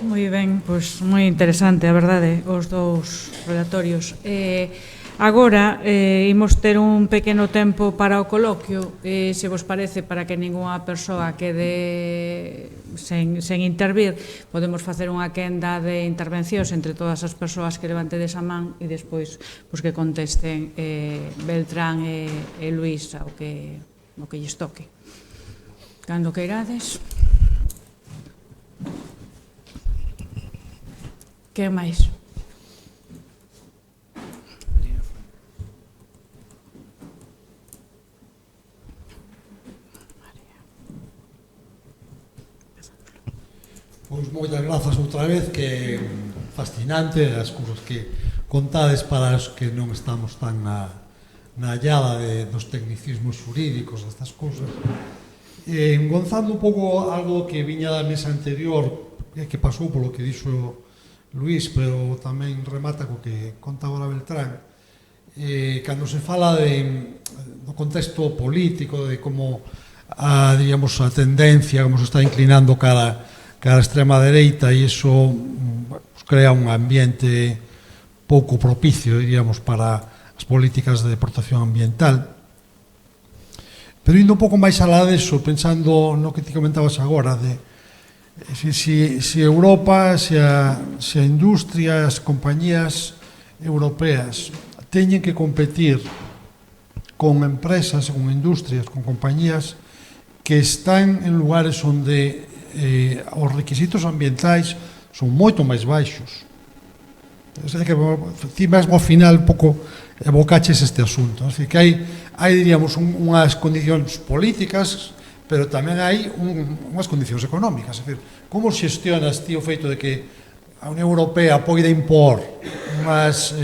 Moi ben, pois moi interesante, a verdade, os dous relatorios. Agora imos ter un pequeno tempo para o coloquio, se vos parece, para que ningunha persoa quede sen intervir, podemos facer unha quenda de intervencións entre todas as persoas que levantedes a man e despois que contesten Beltrán e Luís ao que lles toque. Cando queirades. Que máis? Pois moitas grazas outra vez, que fascinante as cousas que contades para os que non estamos tan na hallada dos tecnicismos xurídicos, destas cousas. Gonzando un pouco algo que viña da mesa anterior, que pasou polo que dixo Luís, pero tamén remata co que conta agora Beltrán. Cando se fala do contexto político, de como a tendencia, como se está inclinando cara a extrema dereita, e iso crea un ambiente pouco propicio, diríamos, para as políticas de protección ambiental. Pero indo un pouco máis alá deso, pensando no que ti comentabas agora, de se Europa, se a industria, as compañías europeas teñen que competir con empresas, con industrias, con compañías que están en lugares onde os requisitos ambientais son moito máis baixos. Ti mesmo ao final un pouco evocaches este asunto. É dicir, que hai diríamos, unhas condicións políticas, pero tamén hai unhas condicións económicas. É dicir, como xestionas ti o feito de que a Unión Europea poida impor unhas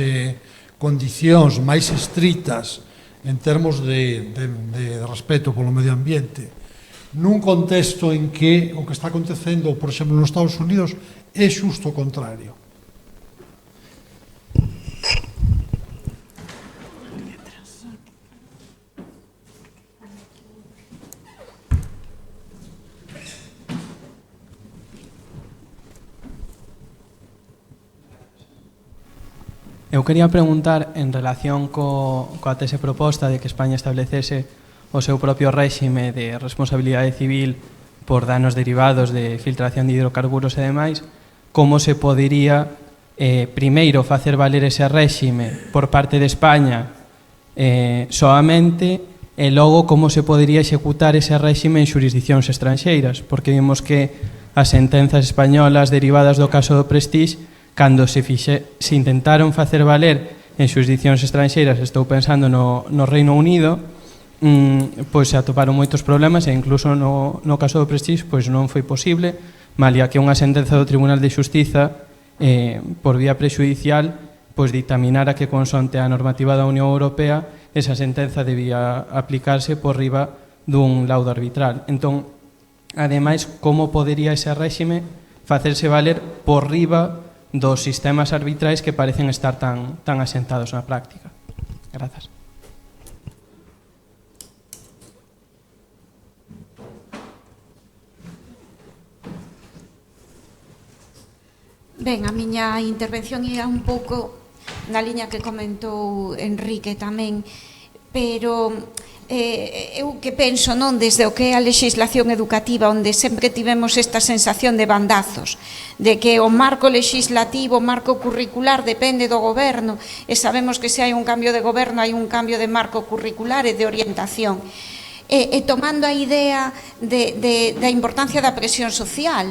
condicións máis estritas en termos de respeto polo medio ambiente, nun contexto en que o que está acontecendo, por exemplo, nos Estados Unidos, é xusto o contrario. Eu quería preguntar en relación coa tese proposta de que España establecese o seu propio réxime de responsabilidade civil por danos derivados de filtración de hidrocarburos e demais, como se podería primeiro facer valer ese réxime por parte de España soamente e logo como se podería executar ese réxime en xurisdiccións estranxeiras, porque vimos que as sentenzas españolas derivadas do caso do Prestige, cando se intentaron facer valer en xurisdiccións estranxeiras, estou pensando no Reino Unido, pois se atoparon moitos problemas e incluso no caso do Prestige pois non foi posible, malia que unha sentenza do Tribunal de Xustiza por vía prexudicial pois dictaminara que consonte a normativa da Unión Europea esa sentenza debía aplicarse por riba dun laudo arbitral. Entón, ademais, como podería ese réxime facerse valer por riba dos sistemas arbitrais que parecen estar tan asentados na práctica? Grazas. Ben, a miña intervención ia un pouco na liña que comentou Enrique tamén, pero eu que penso, non, desde o que é a legislación educativa, onde sempre tivemos esta sensación de bandazos, de que o marco legislativo, o marco curricular depende do goberno, e sabemos que se hai un cambio de goberno hai un cambio de marco curricular e de orientación. E tomando a idea da importancia da presión social,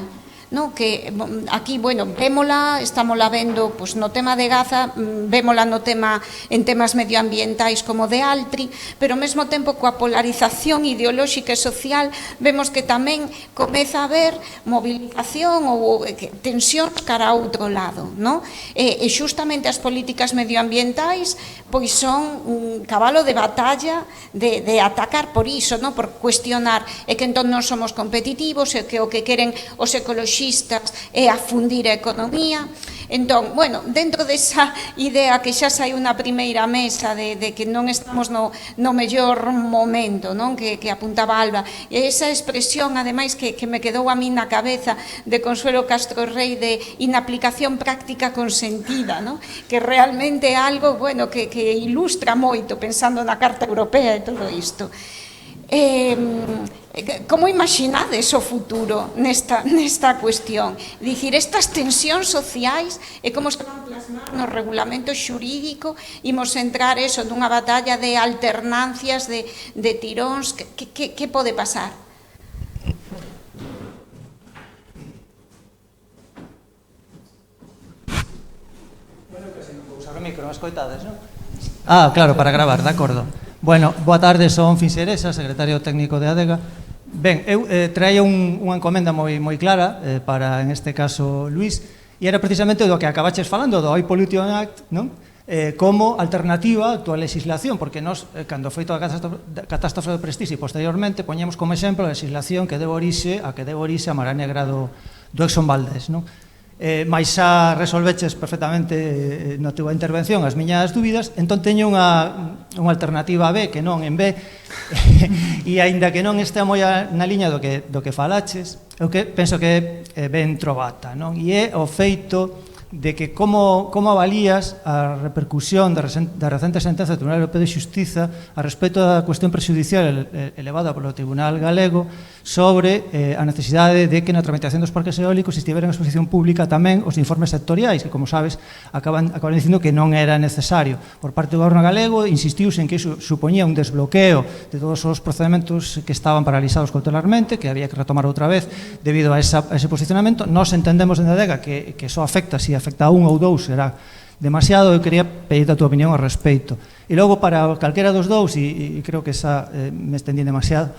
no, que aquí, bueno, vémola, estámola vendo pois, no tema de Gaza, vémola en temas medioambientais como de Altri, pero ao mesmo tempo coa polarización ideolóxica e social vemos que tamén comeza a haber movilización ou tensión cara a outro lado, no? E xustamente as políticas medioambientais pois son un cabalo de batalla de atacar por iso, no? Por cuestionar e que entón non somos competitivos e que o que queren os ecoloxistas é afundir a economía. Entón, bueno, dentro desa idea que xa saiu na primeira mesa de que non estamos no mellor momento, non? Que apuntaba Alba, e esa expresión, ademais, que me quedou a mí na cabeza de Consuelo Castro Rey de inaplicación práctica consentida, non? Que realmente é algo, bueno, que ilustra moito, pensando na Carta Europea e todo isto. Como imaginades o futuro nesta cuestión? Dicir, estas tensións sociais e como se van plasmar no regulamento xurídico, imos entrar eso nunha batalla de alternancias, de tiróns, que pode pasar? Usar o micro, escoitades, non? Claro, para gravar, de acordo. Bueno, boa tarde, son Finseresa, secretario técnico de ADEGA. Ben, eu traía unha encomenda moi clara para, en este caso, Luís, e era precisamente do que acabaches falando, do Oil Pollution Act, non? Como alternativa a túa legislación, porque nós, cando foi toda a catástrofe do Prestige e posteriormente, poñemos como exemplo a legislación que deu orixe a Mará Negra do Exxon Valdez, non? Mais xa resolveches perfectamente na túa intervención as miñas dúbidas, entón teño unha alternativa B, que non en B, e aínda que non este moi na liña do que falaches, eu que penso que é ben trovata, non? E é o feito de que como avalías a repercusión da recente sentenza do Tribunal Europeo de Xustiza a respecto da cuestión prexudicial elevada polo Tribunal Galego sobre a necesidade de que na tramitación dos parques eólicos estivera en exposición pública tamén os informes sectoriais, que, como sabes, acaban dicindo que non era necesario. Por parte do Goberno galego, insistiuse en que iso supoñía un desbloqueo de todos os procedementos que estaban paralizados cautelarmente, que había que retomar outra vez debido a ese posicionamento. Nós entendemos en ADEGA que só afecta, se afecta a un ou dous, será demasiado. Eu quería pedir a túa opinión ao respecto. E logo, para calquera dos dous, e creo que esa me estendí demasiado,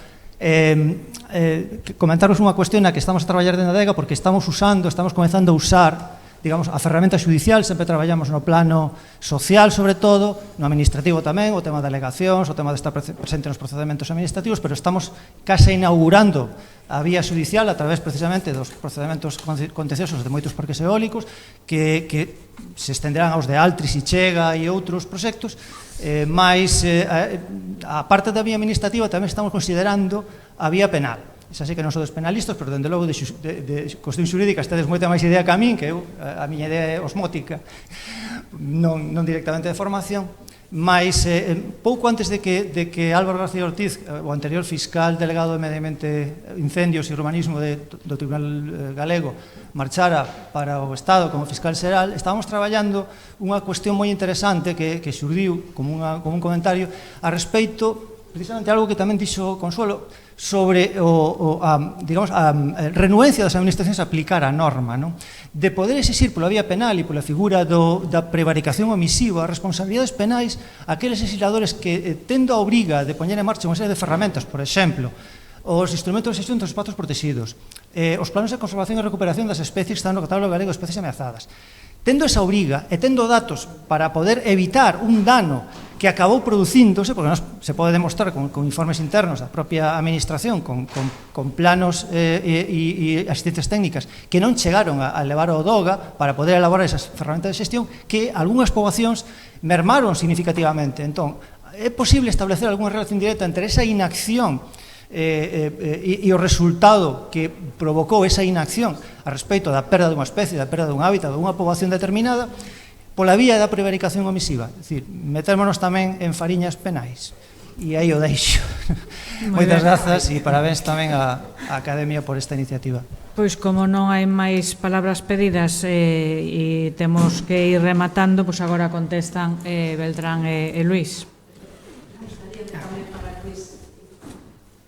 comentaros unha cuestión na que estamos a traballar dentro da ADEGA, porque estamos comenzando a usar, digamos, a ferramenta judicial. Sempre traballamos no plano social, sobre todo, no administrativo tamén, o tema de alegacións, o tema de estar presente nos procedementos administrativos, pero estamos case inaugurando a vía judicial a través precisamente dos procedementos contenciosos de moitos parques eólicos que se estenderán aos de Altris e Chega e outros proxectos, mais a parte da vía administrativa tamén estamos considerando a vía penal. Xa sei que non sodes penalistas, pero dende logo de cuestión xurídica tedes moita máis idea que a min, que eu, a miña idea é osmótica, non directamente de formación, mas pouco antes de que Álvaro García Ortiz, o anterior fiscal delegado de Medio Ambiente, Incendios e Urbanismo do Tribunal Galego, marchara para o Estado como fiscal xeral, estábamos traballando unha cuestión moi interesante que xurdiu como un comentario a respecto, precisamente algo que tamén dixo Consuelo, sobre a renuencia das administracións a aplicar a norma, non? De poder exixir pola vía penal e pola figura da prevaricación omisiva as responsabilidades penais aqueles legisladores que, tendo a obriga de poñer en marcha unha serie de ferramentas, por exemplo, os instrumentos de xestión dos espazos protegidos, os planos de conservación e recuperación das especies que están no catálogo galego de especies ameazadas, tendo esa obriga e tendo datos para poder evitar un dano que acabou producíndose, porque se pode demostrar con informes internos da propia administración, con planos e asistencias técnicas que non chegaron a levar ao DOGA para poder elaborar esas ferramentas de xestión, que algunhas poboacións mermaron significativamente. Entón, é posible establecer algunha relación directa entre esa inacción e o resultado que provocou esa inacción a respecto da perda dunha especie, da perda dun hábitat, dunha poboación determinada, pola vía da prevaricación omisiva. É dicir, metérmonos tamén en fariñas penais. E aí o deixo. Moitas grazas e parabéns tamén á Academia por esta iniciativa. Pois como non hai máis palabras pedidas e temos que ir rematando, pois agora contestan Beltrán e Luís.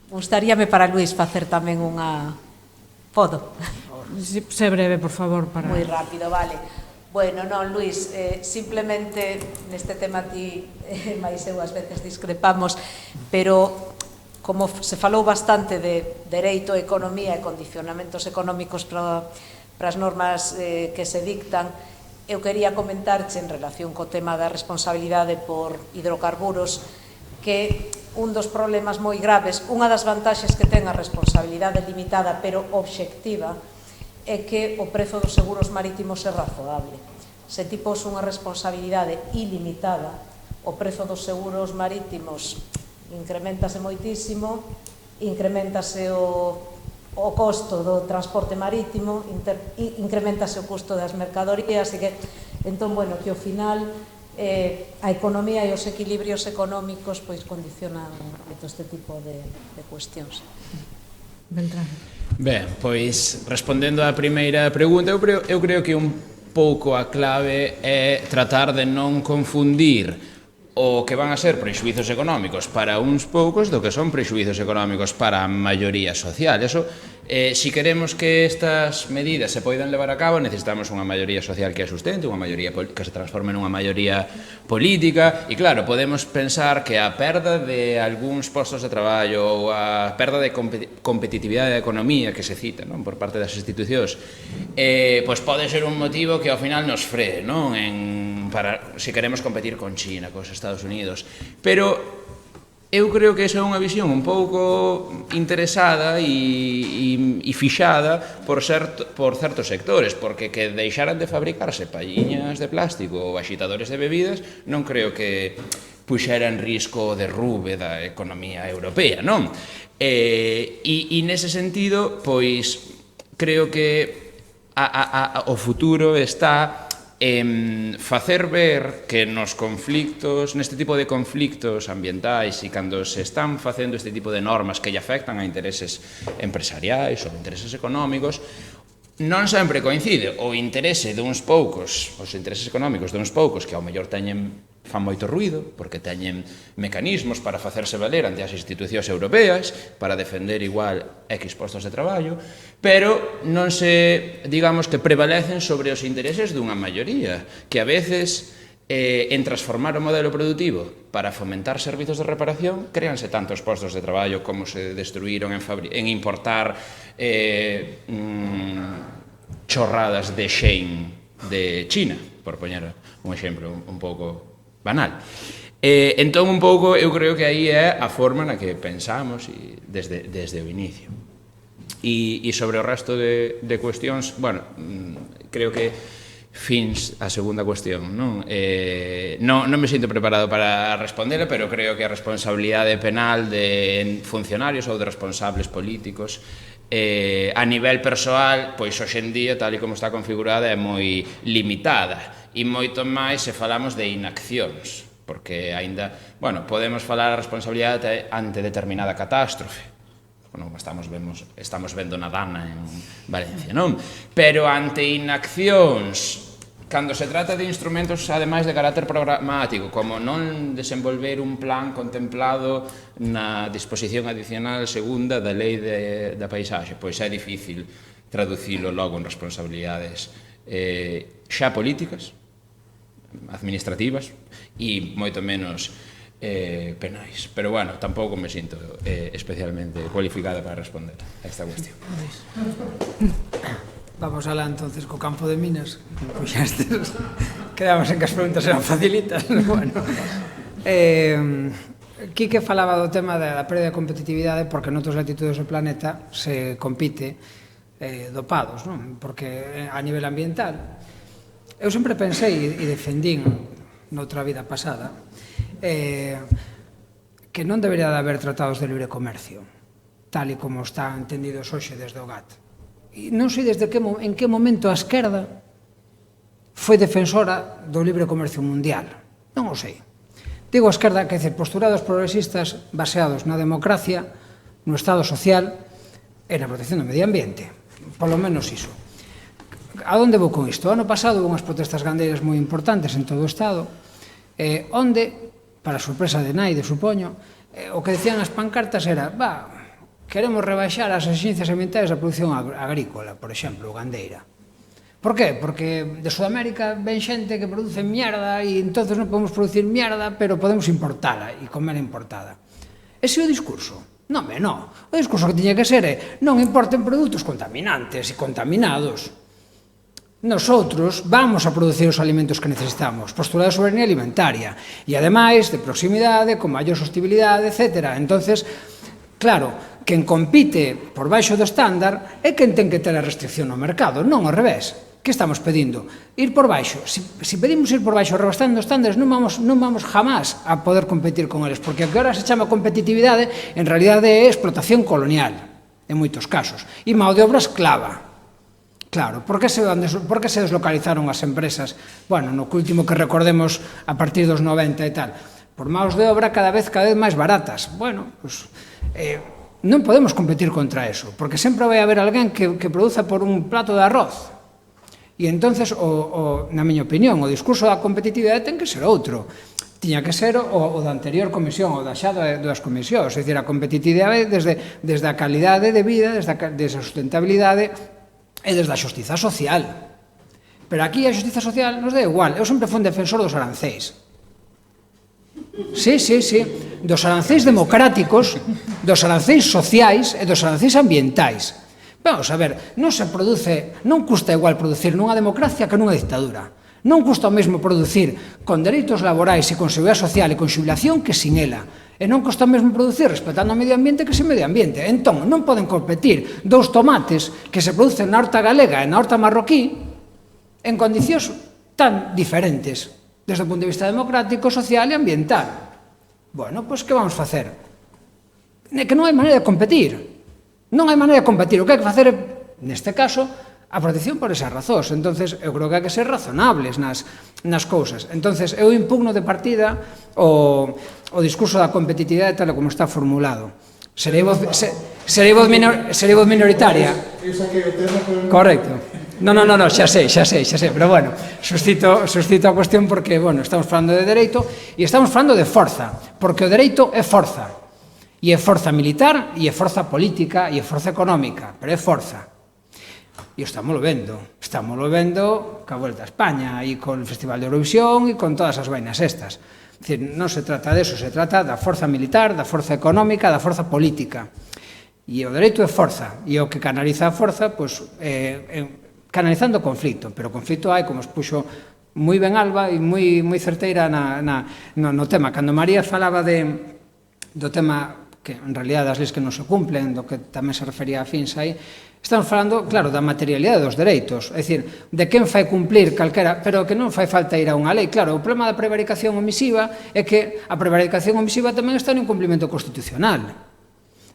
Gustaríame para Luís facer tamén unha... Podo? Se breve, por favor. Moi rápido, vale. Bueno, non, Luís, simplemente neste tema ti máis eu ás veces discrepamos, pero como se falou bastante de dereito, economía e condicionamentos económicos para as normas que se dictan, eu quería comentarche en relación co tema da responsabilidade por hidrocarburos que un dos problemas moi graves, unha das vantaxes que ten a responsabilidade limitada pero obxectiva, é que o prezo dos seguros marítimos é razoable. Se ti pos unha responsabilidade ilimitada, o prezo dos seguros marítimos incrementase moitísimo, incrementase o costo do transporte marítimo, incrementase o custo das mercadorías, e que, entón, bueno, que ao final a economía e os equilibrios económicos pois condicionan todo este tipo de cuestións. Beltrán. Ben, pois, respondendo á primeira pregunta, eu creo que un pouco a clave é tratar de non confundir o que van a ser prexuizos económicos para uns poucos do que son prexuizos económicos para a maioría social. Eso, si queremos que estas medidas se poidan levar a cabo, necesitamos unha maioría social que a sustente, unha maioría que se transforme nunha maioría política, e claro, podemos pensar que a perda de algúns postos de traballo ou a perda de competitividade da economía que se cita, non, por parte das institucións, pois pode ser un motivo que ao final nos free, non, para se queremos competir con China, cos Estados Unidos. Pero eu creo que esa é unha visión un pouco interesada e fixada por certos sectores, porque que deixaran de fabricarse palliñas de plástico ou axitadores de bebidas non creo que puxera en risco o derrube da economía europea, non? E nese sentido, pois, creo que o futuro está en facer ver que nos conflictos, neste tipo de conflictos ambientais e cando se están facendo este tipo de normas que lle afectan a intereses empresariais ou intereses económicos, non sempre coincide o interese duns poucos, os intereses económicos duns poucos que ao mellor fan moito ruido, porque teñen mecanismos para facerse valer ante as institucións europeas, para defender igual X postos de traballo, pero non se, digamos, que prevalecen sobre os intereses dunha maioría, que a veces, en transformar o modelo productivo para fomentar servizos de reparación, créanse tantos postos de traballo como se destruíron en importar chorradas de Shein de China, por poñer un exemplo un pouco banal. Entón, un pouco, eu creo que aí é a forma na que pensamos desde o inicio. E sobre o resto de cuestións, bueno, creo que fins a segunda cuestión, non? Non me sinto preparado para respondela, pero creo que a responsabilidade penal de funcionarios ou de responsables políticos a nivel persoal, pois hoxendía, tal e como está configurada, é moi limitada. E moito máis se falamos de inaccións, porque aínda, bueno, podemos falar a responsabilidade ante determinada catástrofe, como estamos vendo na Dana en Valencia, non? Pero ante inaccións, cando se trata de instrumentos, ademais de carácter programático, como non desenvolver un plan contemplado na disposición adicional segunda da Lei da Paisaxe, pois é difícil traducilo logo en responsabilidades xa políticas, administrativas e moito menos penais. Pero, bueno, tampouco me sinto especialmente cualificada para responder a esta cuestión. Vamos alá, entonces, co campo de minas. Puxastes, quedamos en que as preguntas eran facilitas. Bueno, Quique falaba do tema da pérdida de competitividade porque noutras latitudes do planeta se compite dopados, non? Porque a nivel ambiental eu sempre pensei e defendín noutra vida pasada que non debería de haber tratados de libre comercio tal e como están entendidos hoxe desde o GATT. E non sei en que momento a esquerda foi defensora do libre comercio mundial. Non o sei. Digo a esquerda, que é postulados progresistas baseados na democracia, no Estado social e na protección do medio ambiente. Polo menos iso. A onde vou con isto? O ano pasado houve unhas protestas gandeiras moi importantes en todo o Estado, onde, para a sorpresa de Naide, supoño, o que decían as pancartas era queremos rebaixar as exigencias ambientales da produción agrícola, por exemplo, gandeira. Por qué? Porque de Sudamérica ven xente que produce mierda e entonces non podemos producir mierda, pero podemos importala e comer importada. Ese é o discurso? Non, non. O discurso que tiña que ser é non importen produtos contaminantes e contaminados. Nosotros vamos a producir os alimentos que necesitamos, postular a soberanía alimentaria e, ademais, de proximidade, con maior sostenibilidade, etc. Entonces, claro, quen compite por baixo do estándar é quen ten que ter a restricción no mercado, non ao revés. Que estamos pedindo? Ir por baixo. Se pedimos ir por baixo rebastando estándares, non vamos jamás a poder competir con eles, porque o que ahora se chama competitividade, en realidade é explotación colonial, en moitos casos. E mão de obra esclava. Claro, por que se deslocalizaron as empresas? Bueno, no último que recordemos a partir dos 90 e tal. Por mãos de obra cada vez máis baratas. Bueno, pues, non podemos competir contra eso, porque sempre vai haber alguén que produza por un plato de arroz. E entonces, na miña opinión, o discurso da competitividade ten que ser outro. Tiña que ser o da anterior comisión, o da xa das comisións, é dicir, a competitividade desde a calidade de vida, desde a sustentabilidade e desde a xustiza social. Pero aquí a xustiza social nos dá igual. Eu sempre fui un defensor dos arancéis. Sí, dos arancéis democráticos, dos arancéis sociais e dos arancéis ambientais. Vamos a ver, non custa igual producir nunha democracia que nunha dictadura. Non custa o mesmo producir con dereitos laborais e con seguridade social e con xubilación que sin ela. E non custa o mesmo producir respetando o medio ambiente que sin medio ambiente. Entón, non poden competir dous tomates que se producen na horta galega e na horta marroquí en condicións tan diferentes desde o punto de vista democrático, social e ambiental. Bueno, pois que vamos facer? Que non hai maneira de competir. Non hai maneira de competir. O que hai que facer é, neste caso, a protección por esas razóns. Entonces, eu creo que hai que ser razonables nas cousas. Entonces, eu impugno de partida o discurso da competitividade tal como está formulado. Serei voz minoritaria. Correcto. Non, xa sei, pero bueno, suscito a cuestión porque, bueno, estamos falando de dereito e estamos falando de forza, porque o dereito é forza. E é forza militar, e é forza política, e é forza económica, pero é forza. E estamos vendo ca Volta a España, e con o Festival de Eurovisión, e con todas as vainas estas. É dicir, non se trata deso, se trata da forza militar, da forza económica, da forza política. E o dereito é forza, e o que canaliza a forza, pois, canalizando o conflito, pero o conflito hai, como expuxo moi ben Alba, e moi certeira no tema. Cando María falaba do tema que en realidad das leis que non se cumplen, do que tamén se refería a fins aí, estamos falando, claro, da materialidade dos dereitos, é dicir, de quen fai cumplir calquera, pero que non fai falta ir a unha lei. Claro, o problema da prevaricación omisiva é que a prevaricación omisiva tamén está no incumplimento constitucional,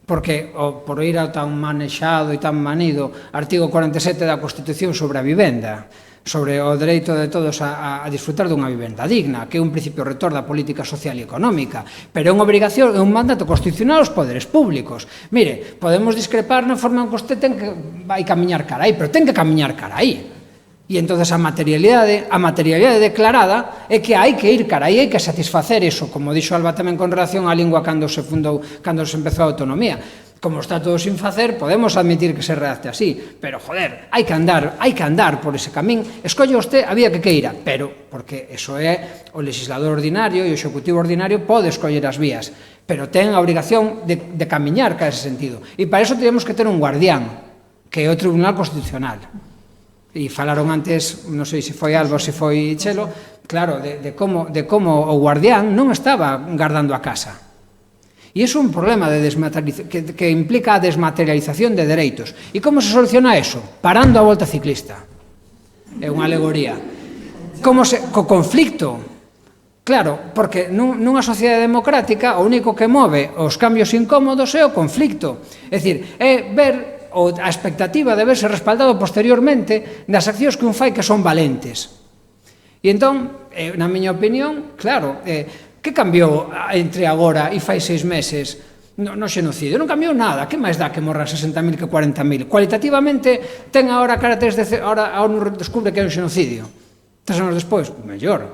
porque por ir ao tan manexado e tan manido artigo 47 da Constitución sobre a vivenda, sobre o dereito de todos a disfrutar dunha vivenda digna, que é un principio rector da política social e económica, pero é unha obrigación, é un mandato constitucional aos poderes públicos. Mire, podemos discrepar na forma en que usted vai camiñar cara aí, pero ten que camiñar cara aí. E entonces a materialidade declarada é que hai que ir cara aí, hai que satisfacer eso, como dixo Alba tamén con relación á lingua cando se empezou a autonomía. Como está todo sin facer, podemos admitir que se redacte así, pero, joder, hai que andar por ese camín. Escolle usted a vía que queira, pero, porque eso é o legislador ordinario e o executivo ordinario pode escoller as vías, pero ten a obrigación de camiñar ca ese sentido. E para eso tenemos que ter un guardián, que é o Tribunal Constitucional. E falaron antes, non sei se foi Alba ou se foi Chelo, claro, de como o guardián non estaba guardando a casa. E iso é un problema que implica a desmaterialización de dereitos. E como se soluciona eso? Parando a volta ciclista. É unha alegoría. Co conflicto. Claro, porque nunha sociedade democrática o único que move os cambios incómodos é o conflicto. É dicir, é ver a expectativa de verse respaldado posteriormente das accións que un fai que son valentes. E entón, na miña opinión, claro, que cambiou entre agora e fai 6 meses no xenocidio? Non cambiou nada. Que máis dá que morran 60.000 que 40.000? Cualitativamente ten agora caracteres ahora a ONU descubre que é un xenocidio. 3 anos despois, mellor,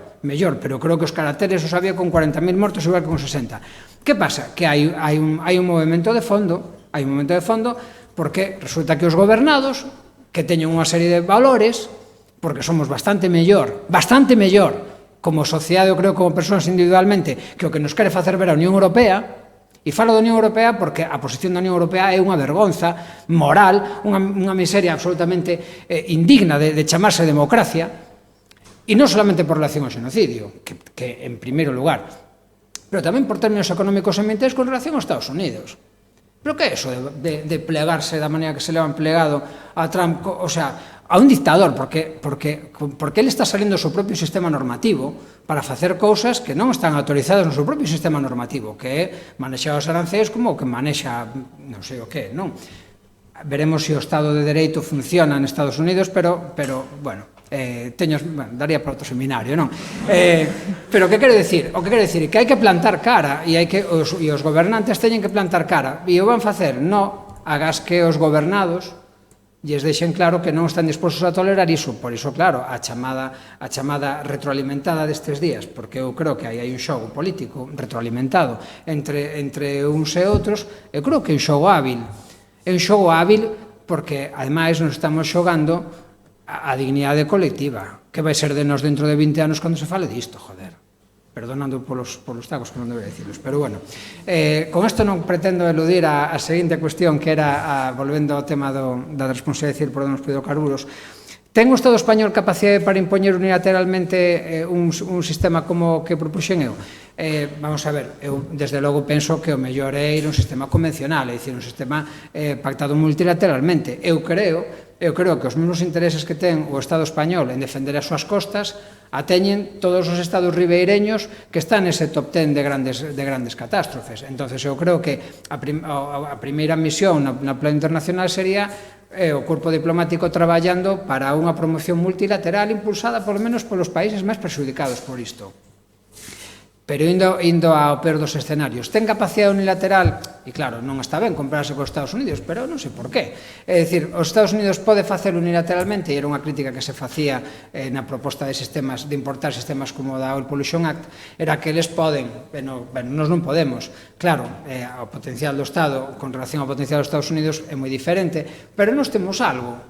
pero creo que os caracteres os había con 40.000 mortos igual que con 60. Que pasa? Que hai un movimento de fondo, porque resulta que os gobernados que teñen unha serie de valores, porque somos bastante mellor como sociedade, eu creo, como persoas individualmente, que o que nos quere facer ver a Unión Europea, e falo da Unión Europea porque a posición da Unión Europea é unha vergonza moral, unha miseria absolutamente indigna de chamarse democracia, e non solamente por relación ao xenocidio, que en primeiro lugar, pero tamén por términos económicos e ambientais con relación aos Estados Unidos. Pero que é eso de plegarse da maneira que se le han plegado a Trump, o sea, a un dictador, porque ele está salindo do seu propio sistema normativo para facer cousas que non están autorizadas no seu propio sistema normativo, que é manexar os aranceis como o que manexa non sei o que, non? Veremos se o Estado de Dereito funciona en Estados Unidos, pero bueno, daría para outro seminario, non? Pero que quero dicir? O que quero dicir é que hai que plantar cara e os gobernantes teñen que plantar cara e o van facer, non agás que os gobernados lles deixen claro que non están dispostos a tolerar iso. Por iso, claro, a chamada retroalimentada destes días, porque eu creo que aí hai un xogo político retroalimentado entre uns e outros, eu creo que é un xogo hábil. É un xogo hábil porque, ademais, nos estamos xogando a dignidade colectiva. Que vai ser de nós dentro de 20 anos cando se fale disto, joder. Perdonando polos tacos que non debería dicirlos, pero bueno. Con isto non pretendo eludir a seguinte cuestión, que era, volvendo ao tema da responsabilidade civil por danos por hidrocarburos. Ten o Estado español capacidade para impoñer unilateralmente un sistema como que propuxen eu? Vamos a ver, eu desde logo penso que o mellor é ir a un sistema convencional, é dicir, un sistema pactado multilateralmente. Eu creo que os mesmos intereses que ten o Estado español en defender as súas costas ateñen todos os estados ribeireños que están nese top 10 de grandes catástrofes. Entonces, eu creo que a primeira misión na plano internacional sería o corpo diplomático traballando para unha promoción multilateral impulsada polo menos polos países máis perxudicados por isto. Pero indo ao peor dos escenarios, ten capacidade unilateral, e claro, non está ben compararse con os Estados Unidos, pero non sei por qué. É dicir, os Estados Unidos pode facer unilateralmente, e era unha crítica que se facía na proposta de sistemas, de importar sistemas como o da Oil Pollution Act, era que eles poden, nós non podemos. Claro, o potencial do Estado con relación ao potencial dos Estados Unidos é moi diferente, pero nós temos algo,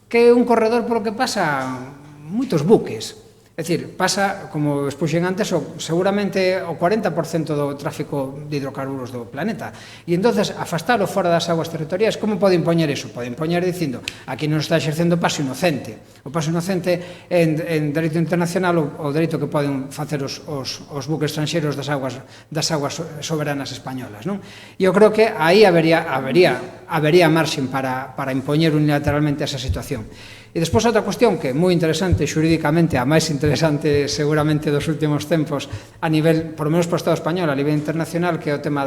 que é un corredor polo que pasa moitos buques. É dicir, pasa, como expuxen antes, seguramente o 40% do tráfico de hidrocarburos do planeta. E entonces, afastalo fora das aguas territoriais, como pode impoñer iso? Pode impoñer dicindo, aquí non está exercendo o paso inocente. O paso inocente en dereito internacional o dereito que poden facer os buques estranxeiros das aguas soberanas españolas, non? E eu creo que aí habería marxen para impoñer unilateralmente esa situación. E despois outra cuestión que é moi interesante xurídicamente, a máis interesante seguramente dos últimos tempos a nivel, por lo menos para o Estado español, a nivel internacional, que é o tema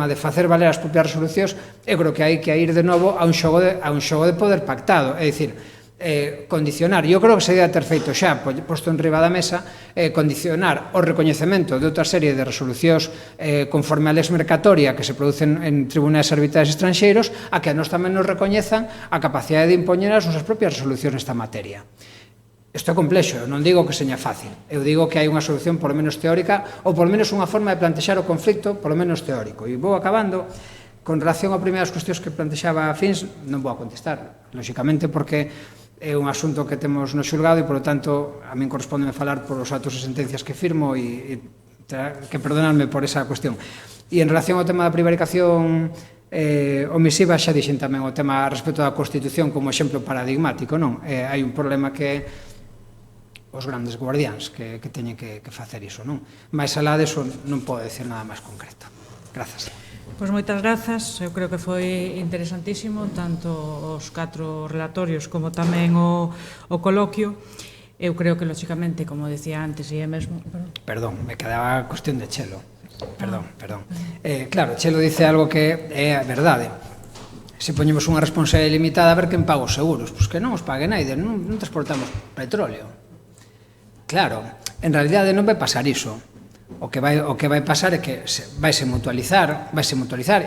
de facer valer as propias resolucións. Eu creo que hai que ir de novo a un xogo de poder pactado, é dicir, condicionar, eu creo que se debe ter feito xa, posto en riba da mesa, condicionar o recoñecemento de outra serie de resolucións conforme a lex mercatoria que se producen en tribunais arbitrais estranxeiros, a que a nós tamén nos recoñezan a capacidade de impoñer as nosas propias resolucións nesta materia. Isto é complexo, non digo que seña fácil, eu digo que hai unha solución polo menos teórica ou polo menos unha forma de plantexar o conflicto polo menos teórico. E vou acabando. Con relación a primeiras cuestións que plantexaba Fins, non vou a contestar, lóxicamente, porque é un asunto que temos no xulgado e, polo tanto, a min correspondeme falar por os autos e sentencias que firmo e que perdonarme por esa cuestión. E en relación ao tema da prevaricación omisiva, xa dixen tamén o tema respecto da Constitución como exemplo paradigmático, non? Hai un problema que os grandes guardiáns que teñen que facer iso, non? Mais alá deso non podo decir nada máis concreto. Grazas. Pois moitas grazas, eu creo que foi interesantísimo tanto os 4 relatorios como tamén o coloquio. Eu creo que, lóxicamente, como decía antes, e é mesmo... Perdón, me quedaba a cuestión de Chelo. Perdón. Claro, Chelo dice algo que é a verdade. Se poñemos unha responsabilidade limitada, a ver quen paga os seguros. Pois que non os pague naide, non transportamos petróleo. Claro, en realidade non vai pasar iso. O que vai pasar é que vaise mutualizar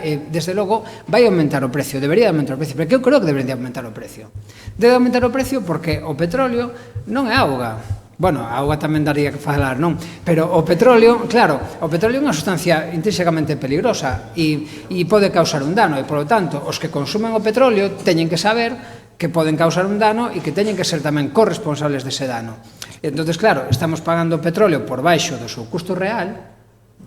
e, desde logo, vai aumentar o precio, debería aumentar o precio, porque eu creo que debería aumentar o precio. Debe aumentar o precio porque o petróleo non é auga. Bueno, a auga tamén daría que falar, non? Pero o petróleo, claro, o petróleo é unha sustancia intrínsecamente peligrosa e pode causar un dano, e, polo tanto, os que consumen o petróleo teñen que saber que poden causar un dano e que teñen que ser tamén corresponsables dese dano. Entón, claro, estamos pagando o petróleo por baixo do seu custo real,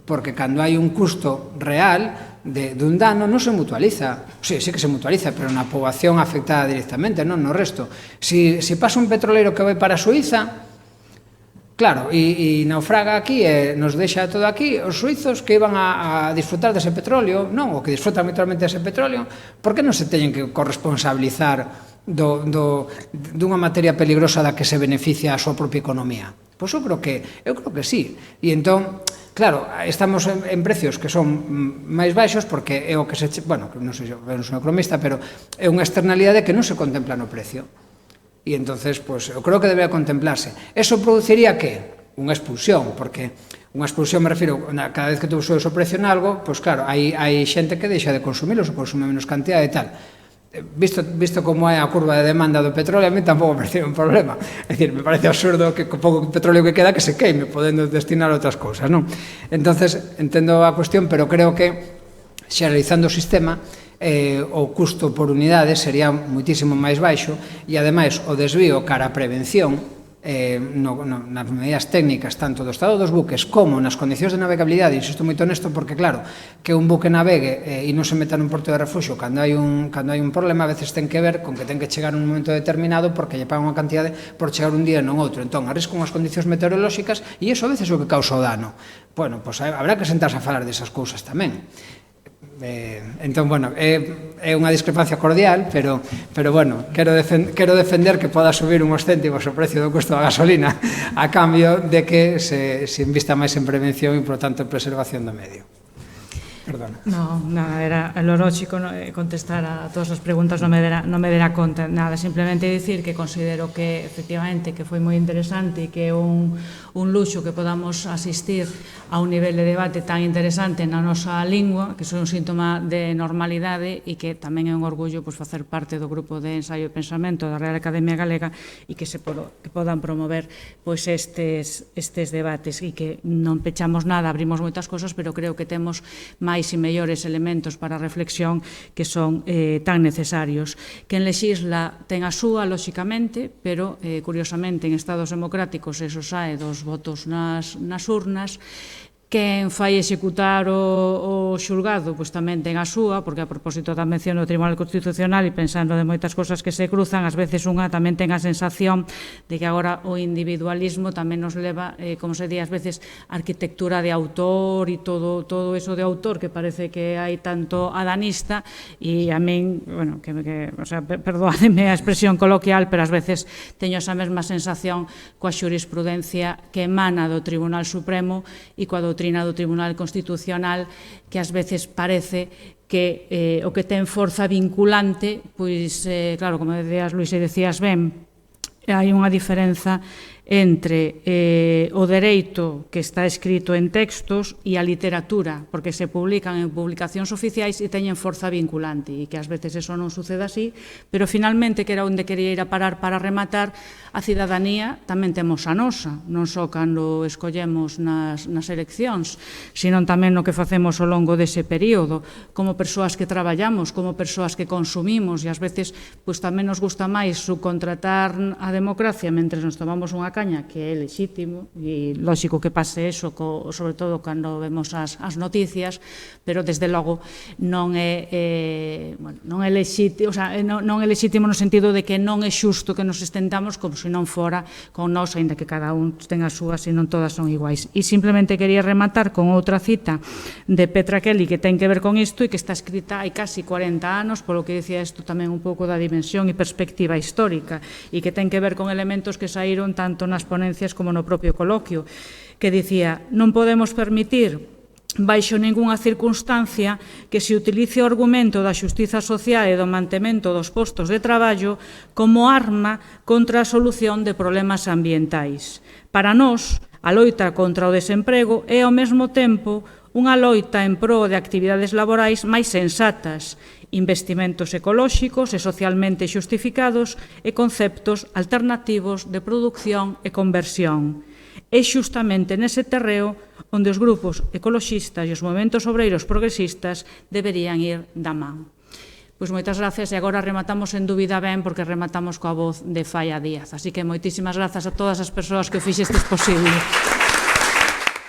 porque cando hai un custo real dun dano non se mutualiza. Sí que se mutualiza, pero na poboación afectada directamente, non no resto. Se pasa un petrolero que vai para Suíza, Claro, e naufraga aquí e nos deixa todo aquí os suizos que iban a disfrutar dese petróleo, non, o que disfrutan habitualmente dese petróleo, por que non se teñen que corresponsabilizar dunha materia peligrosa da que se beneficia a súa propia economía? Pois eu creo que sí. E entón, claro, estamos en precios que son máis baixos porque é o que se... Bueno, non sei, eu non sou economista, pero é unha externalidade que non se contempla no precio. E entonces, pues, eu creo que debe contemplarse. Eso produciría que? Unha expulsión, porque unha expulsión me refiro, cada vez que tú subes o precio en algo, pues claro, hai xente que deixa de consumilo, se consume menos cantidad e tal. Visto como é a curva de demanda do petróleo, a mí tampouco me parece un problema. É dicir, me parece absurdo que co pouco petróleo que queda que se queime, podendo destinar a outras cousas, non? Entonces, entendo a cuestión, pero creo que xeralizando o sistema, o custo por unidade sería moitísimo máis baixo e, ademais, o desvío cara a prevención nas medidas técnicas tanto do estado dos buques como nas condicións de navegabilidade. Insisto moito nesto porque, claro, que un buque navegue e non se meta nun porto de refugio cando hai un problema, a veces ten que ver con que ten que chegar un momento determinado porque lle pagan unha cantidade por chegar un día e non outro. Entón, arriscan as condicións meteorolóxicas e iso a veces é o que causa o dano. Bueno, pois habrá que sentarse a falar desas cousas tamén. Entón, bueno, é unha discrepancia cordial, pero bueno, quero defender que poda subir unhos céntimos o precio do custo da gasolina a cambio de que se invista máis en prevención e, por tanto, en preservación do medio. Perdona. No, nada, era lo lógico contestar a todas as preguntas, non me dera conta, nada, simplemente dicir que considero que, efectivamente, que foi moi interesante e que é un luxo que podamos asistir a un nivel de debate tan interesante na nosa lingua, que é un síntoma de normalidade e que tamén é un orgullo facer parte do grupo de ensaio e pensamento da Real Academia Galega e que podan promover estes debates e que non pechamos nada, abrimos moitas cosas, pero creo que temos máis e mellores elementos para a reflexión que son tan necesarios. Quen lexisla ten a súa, lóxicamente, pero, curiosamente, en estados democráticos eso sae dos votos nas urnas. Quen fai executar o xulgado, pois tamén ten a súa, porque a propósito da mención do Tribunal Constitucional e pensando de moitas cosas que se cruzan, ás veces unha tamén ten a sensación de que agora o individualismo tamén nos leva, como se di ás veces, arquitectura de autor e todo eso de autor que parece que hai tanto adanista e a min, bueno, perdóademe a expresión coloquial, pero ás veces teño esa mesma sensación coa xurisprudencia que emana do Tribunal Supremo e coa doutrina do Tribunal Constitucional, que ás veces parece que o que ten forza vinculante, pois, claro, como decías, Luís, e decías ben, hai unha diferenza entre o dereito que está escrito en textos e a literatura, porque se publican en publicacións oficiais e teñen forza vinculante, e que ás veces eso non sucede así, pero finalmente, que era onde quería ir a parar para rematar, a cidadanía tamén temos a nosa, non só cando escollemos nas eleccións, senón tamén no que facemos ao longo dese período, como persoas que traballamos, como persoas que consumimos, e ás veces tamén nos gusta máis subcontratar a democracia mentre nos tomamos unha caña, que é lexítimo, e lógico que pase eso, sobre todo cando vemos as noticias, pero desde logo non é lexítimo, non é lexítimo no sentido de que non é xusto que nos estendamos como se non fora con nós, aínda que cada un ten as súas e non todas son iguais. E simplemente quería rematar con outra cita de Petra Kelly que ten que ver con isto e que está escrita hai casi 40 anos, polo que decía isto tamén un pouco da dimensión e perspectiva histórica, e que ten que ver con elementos que saíron tanto nas ponencias como no propio coloquio, que dicía: non podemos permitir baixo ningunha circunstancia que se utilice o argumento da xustiza social e do mantemento dos postos de traballo como arma contra a solución de problemas ambientais. Para nós, a loita contra o desemprego é ao mesmo tempo unha loita en pro de actividades laborais máis sensatas, investimentos ecolóxicos e socialmente xustificados e conceptos alternativos de produción e conversión. É xustamente nese terreo onde os grupos ecoloxistas e os movementos obreiros progresistas deberían ir da man. Pois moitas gracias, e agora rematamos en dúbida ben, porque rematamos coa voz de Falla Díaz. Así que moitísimas grazas a todas as persoas que o fixestes posible.